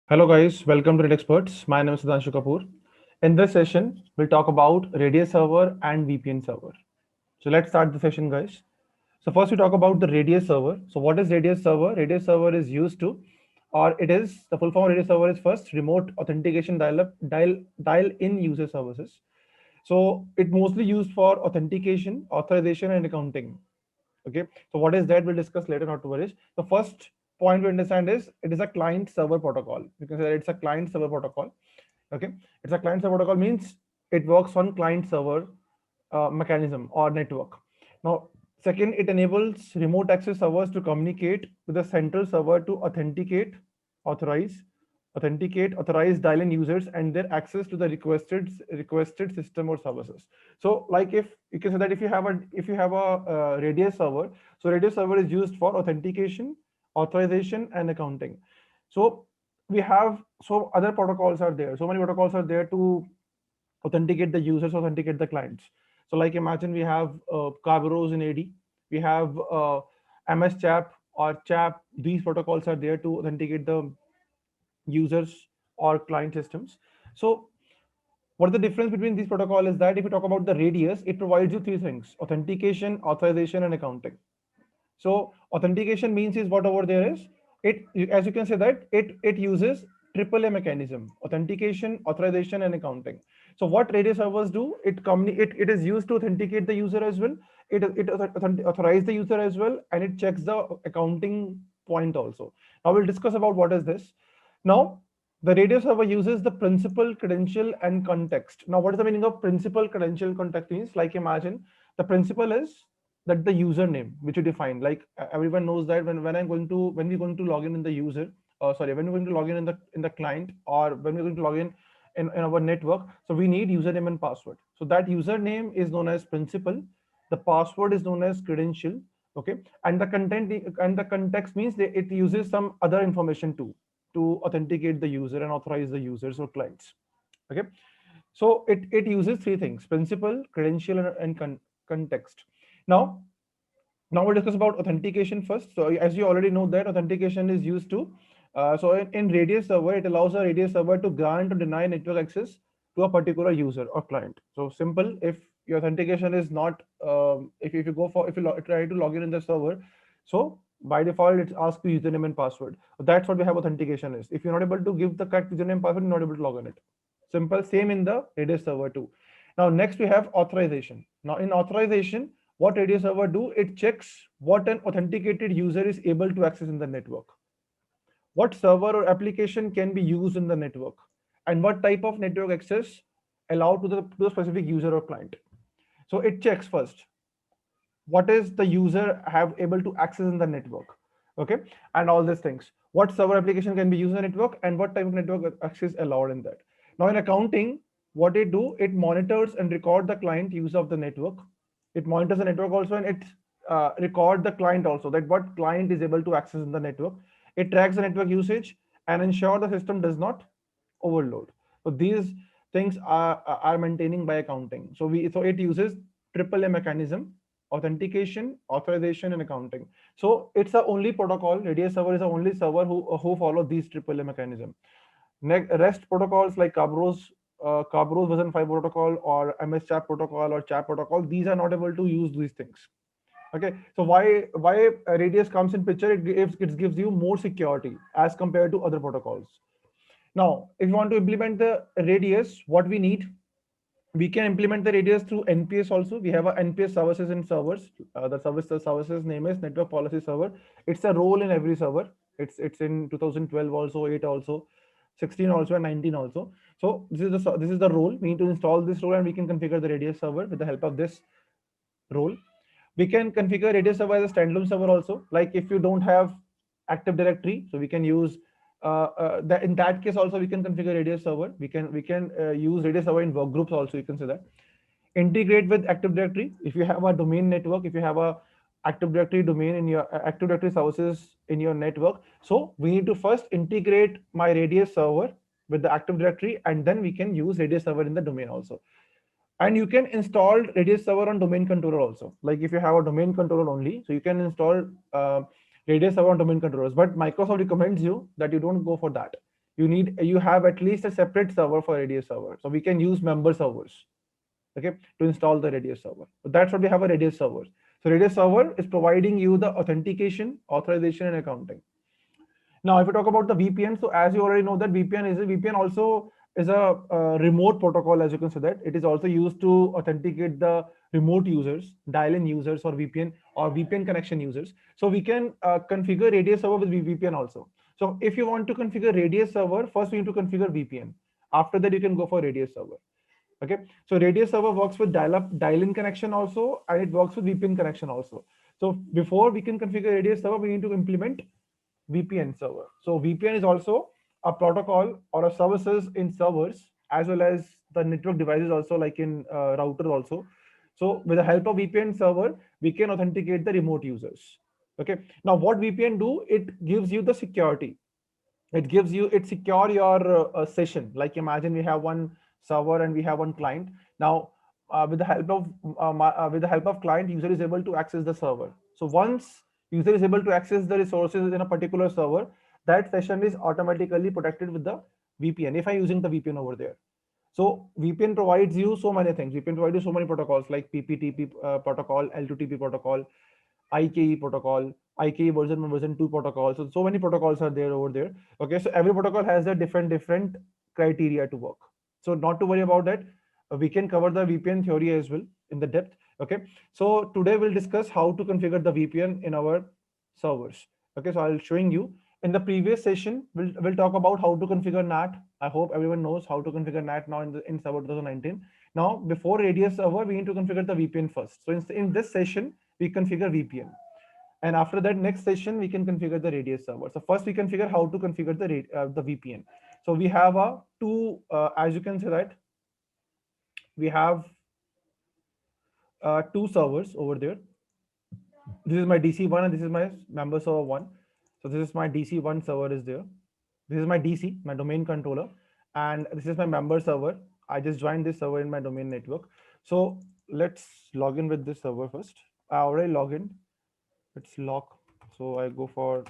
Hello guys, welcome to Net Experts. My name is Sudhanshu Kapoor. In this session, we'll talk about Radius server and VPN server. So let's start the session, guys. So first we talk about the Radius server. So what is Radius server? Radius server is used to, or it is the full form of Radius server is first remote authentication dial in user services. So it mostly used for authentication, authorization, and accounting. Okay, so what is that? We'll discuss later, not to worry. The first point to understand is it is a client server protocol. You can say that it's a client server protocol. Okay, it's a client server protocol means it works on client server mechanism or network. Now, second, it enables remote access servers to communicate with the central server to authorize, authorize dial-in users and their access to the requested system or services. So, like if you can say that if you have a Radius server, so Radius server is used for authentication, authorization, and accounting. So we have so other protocols are there. So many protocols are there to authenticate the users, authenticate the clients. So like imagine we have Kerberos in AD, we have MS Chap or Chap. These protocols are there to authenticate the users or client systems. So what is the difference between these protocol is that if you talk about the Radius, it provides you three things: authentication, authorization, and accounting. So authentication means is what over there is as you can say that it uses triple A mechanism: authentication, authorization, and accounting. So what Radius servers do, it is used to authenticate the user as well. It authorize the user as well, and it checks the accounting point also. Now we'll discuss about what is this. Now the Radius server uses the principal, credential, and context. Now what is the meaning of principal, credential, context means? Like imagine the principal is that the username which you define, like everyone knows that when we're going to log in the user, sorry, when we're going to log in the client, or when we're going to log in our network, so we need username and password. So that username is known as principal, the password is known as credential. Okay, and the content and the context means that it uses some other information too to authenticate the user and authorize the users or clients. Okay, so it uses three things: principal, credential, and context. Now, now we'll discuss about authentication first. So as you already know that authentication is used to, in Radius server, it allows a Radius server to grant or deny network access to a particular user or client. So simple, if your authentication is not, if you go for, if you try to log in the server, so by default, it asks you username and password. So that's what we have authentication is. If you're not able to give the correct username and password, you're not able to log in it. Simple, same in the Radius server too. Now, next we have authorization. Now in authorization, what Radius server do? It checks what an authenticated user is able to access in the network, what server or application can be used in the network, and what type of network access allowed to the specific user or client. So it checks first what is the user have able to access in the network. Okay, and all these things, what server application can be used in the network, and what type of network access allowed in that. Now in accounting, what it do, it monitors and record the client use of the network. It monitors the network also, and it record the client also, that what client is able to access in the network. It tracks the network usage and ensure the system does not overload. So these things are maintaining by accounting. So it uses triple A mechanism: authentication, authorization, and accounting. So it's the only protocol. Radius server is the only server who follow these triple A mechanism. REST protocols like Kerberos version 5 protocol or MS Chat protocol or Chat protocol, these are not able to use these things. Okay, so why Radius comes in picture? It gives you more security as compared to other protocols. Now, if you want to implement the Radius, what we need, we can implement the Radius through NPS also. We have a NPS services in servers. The services name is Network Policy Server. It's a role in every server. It's in 2012 also, 8 also, 16 also, and 19 also. So this is the role. We need to install this role, and we can configure the Radius server with the help of this role. We can configure Radius server as a standalone server also. Like if you don't have Active Directory, so we can use that. In that case, also we can configure Radius server. We can use Radius server in work groups also. You can say that. Integrate with Active Directory. If you have a domain network, if you have a Active Directory domain in your Active Directory services in your network, so we need to first integrate my Radius server with the Active Directory, and then we can use Radius server in the domain also. And you can install Radius server on domain controller also. Like if you have a domain controller only, so you can install Radius server on domain controllers. But Microsoft recommends you that you don't go for that. you have at least a separate server for Radius server. So we can use member servers, okay, to install the Radius server. So that's what we have, a Radius server. So Radius server is providing you the authentication, authorization, and accounting. Now, if we talk about the VPN, so as you already know that VPN also is a remote protocol, as you can see that it is also used to authenticate the remote users, dial-in users, or VPN or VPN connection users. So we can configure Radius server with VPN also. So if you want to configure Radius server, first we need to configure VPN. After that, you can go for Radius server. Okay, so Radius server works with dial-in connection also, and it works with VPN connection also. So before we can configure Radius server, we need to implement VPN server. So VPN is also a protocol or a services in servers, as well as the network devices also, like in routers also. So with the help of VPN server, we can authenticate the remote users. Okay. Now what VPN do? It gives you the security. It secure your session. Like imagine we have one server and we have one client. Now with the help of client, user is able to access the server. So once user is able to access the resources in a particular server, that session is automatically protected with the VPN if I'm using the VPN over there. So VPN provides you so many things. VPN provides you so many protocols like PPTP protocol, L2TP protocol, IKE protocol, IKE version 1, version 2 protocols. So many protocols are there over there. Okay, so every protocol has a different criteria to work. So not to worry about that. We can cover the VPN theory as well in the depth. Okay, so today we'll discuss how to configure the VPN in our servers. Okay, so I'll showing you. In the previous session, we'll talk about how to configure NAT. I hope everyone knows how to configure NAT now in server 2019. Now, before Radius server, we need to configure the VPN first. So in this session, we configure VPN. And after that, next session, we can configure the Radius server. So first we configure how to configure the VPN. So we have a as you can see that we have two servers over there. This is my DC1 and this is my member server 1. So this is my DC1 server is there. This is my DC, my domain controller. And this is my member server. I just joined this server in my domain network. So let's log in with this server first. I already log in. Let's log. So I go for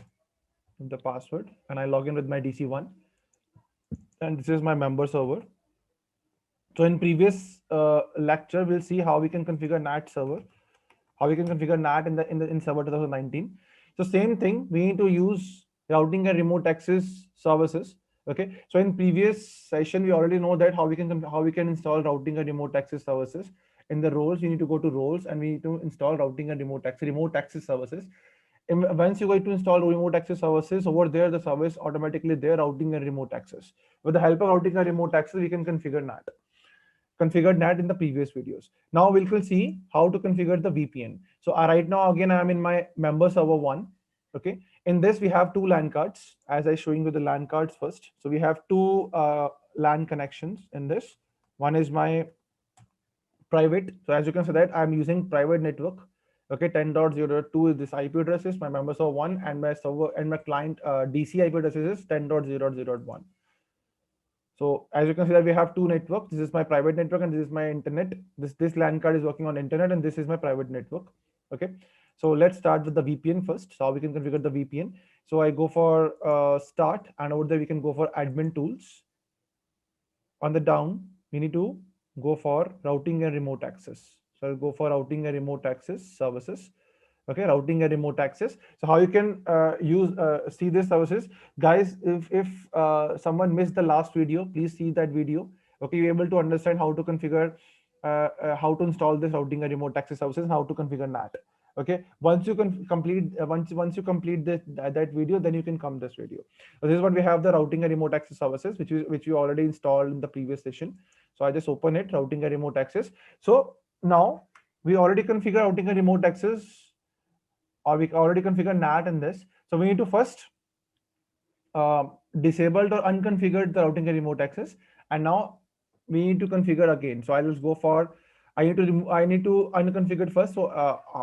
the password and I log in with my DC1. And this is my member server. So in previous lecture, we'll see how we can configure NAT server, how we can configure NAT in server 2019. So same thing, we need to use routing and remote access services. Okay. So in previous session, we already know that how we can install routing and remote access services. In the roles, you need to go to roles and we need to install routing and remote access services. Once you go to install remote access services over there, the service automatically there routing and remote access. With the help of routing and remote access, we can configured NAT in the previous videos. Now we'll see how to configure the VPN. So right now, again, I'm in my member server 1. Okay. In this, we have two LAN cards, as I showing you the LAN cards first. So we have two LAN connections in this. One is my private. So as you can see that I'm using private network. Okay, 10.0.2 is this IP address is my member server 1, and my server and my client DC IP address is 10.0.0.1. So as you can see that we have two networks. This is my private network and this is my internet. This LAN card is working on internet and this is my private network. Okay. So let's start with the VPN first. So how we can configure the VPN. So I go for start, and over there we can go for admin tools. On the down, we need to go for routing and remote access. So I'll go for routing and remote access services. Okay, routing and remote access. So how you can see these services, guys. If someone missed the last video, please see that video. Okay, you're able to understand how to configure, how to install this routing and remote access services, and how to configure NAT. Okay, once you can complete once you complete that video, then you can come this video. So this is what we have, the routing and remote access services, which we already installed in the previous session. So I just open it, routing and remote access. So now we already configure routing and remote access, or we already configure NAT in this. So we need to first disabled or unconfigured the routing and remote access, and now we need to configure again. So I'll just go for, I need to unconfigure first. So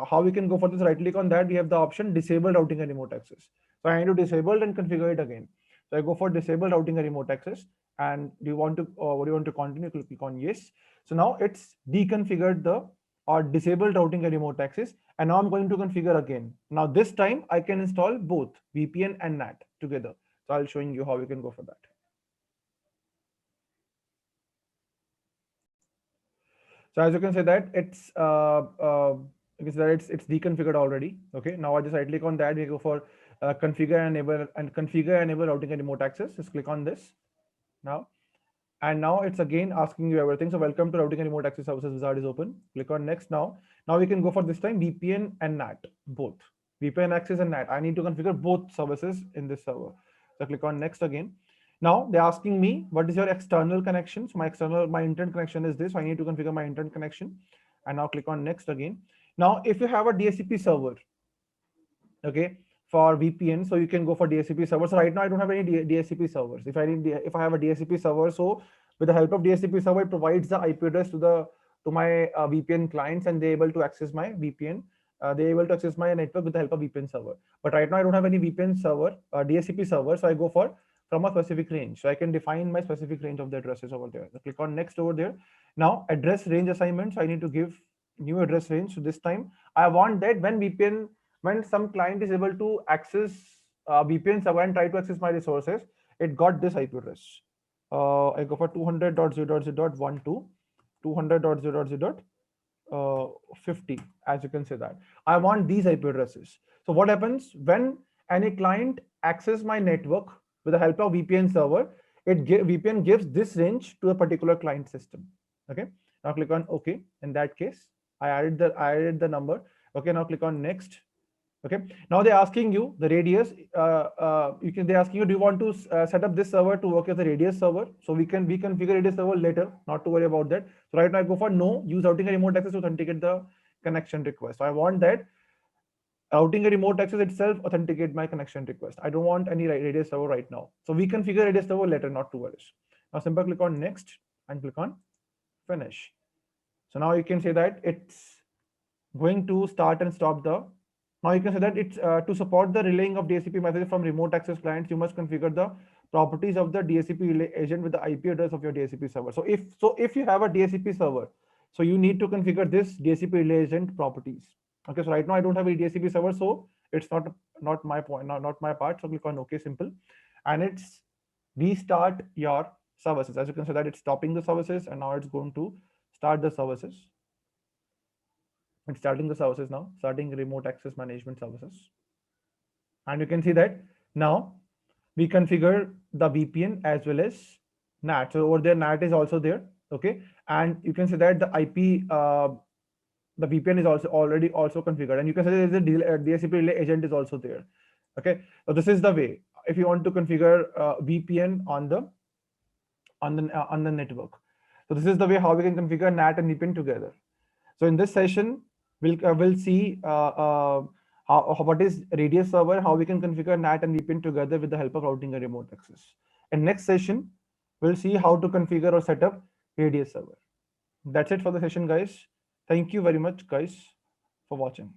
how we can go for this? Right click on that, we have the option disable routing and remote access. So I need to disable and configure it again. So I go for disable routing and remote access. And do you want to what do you want to continue? Click on yes. So now it's deconfigured the or disabled routing and remote access. And now I'm going to configure again. Now this time I can install both VPN and NAT together. So I'll showing you how we can go for that. So as you can say that it's deconfigured already. Okay, now I just right click on that. We go for configure and enable routing and remote access. Just click on this now. And now it's again asking you everything. So welcome to routing and remote access services wizard is open. Click on next now. Now we can go for this time VPN and NAT, both. VPN access and NAT. I need to configure both services in this server. So click on next again. Now they're asking me what is your external connection. So my internet connection is this. So I need to configure my internet connection. And now click on next again. Now if you have a DHCP server, okay, for VPN, so you can go for DHCP servers. So right now I don't have any DHCP servers. If I have a DHCP server, so with the help of DHCP server, it provides the IP address to my VPN clients, and they're able to access my VPN. They're able to access my network with the help of VPN server. But right now I don't have any VPN server, DHCP server, so I go for from a specific range. So I can define my specific range of the addresses over there. So click on next over there. Now address range assignments. I need to give new address range. So this time I want that when some client is able to access VPN server and try to access my resources, it got this IP address. I go for 200.0.0.12, 200.0.0.50, as you can say that. I want these IP addresses. So what happens when any client access my network with the help of VPN server, VPN gives this range to a particular client system. Okay. Now click on OK. In that case, I added the number. Okay. Now click on next. Okay, now they're asking you the radius. They're asking you, do you want to set up this server to work as a radius server? So we configure radius server later, not to worry about that. So right now I go for no, use routing and remote access to authenticate the connection request. So I want that routing and remote access itself authenticate my connection request. I don't want any radius server right now. So we configure radius server later, not to worry. Now simply click on next and click on finish. So now you can say that it's going to start and stop the. Now you can say that it's to support the relaying of DHCP messages from remote access clients, you must configure the properties of the DHCP relay agent with the IP address of your DHCP server. So if you have a DHCP server, so you need to configure this DHCP relay agent properties. Okay, so right now I don't have a DHCP server, so it's not my point, not my part. So click on OK, simple, and it's restart your services. As you can see that it's stopping the services, and now it's going to start the services. It's starting the services now, starting remote access management services. And you can see that now we configure the VPN as well as NAT. So over there, NAT is also there. Okay. And you can see that the IP, the VPN is also already configured. And you can see there's a DHCP relay agent is also there. Okay. So this is the way if you want to configure VPN on the network. So this is the way how we can configure NAT and VPN together. So in this session, we'll see what is radius server, how we can configure NAT and VPN together with the help of routing and remote access. In next session, we'll see how to configure or set up radius server. That's it for the session, guys. Thank you very much, guys, for watching.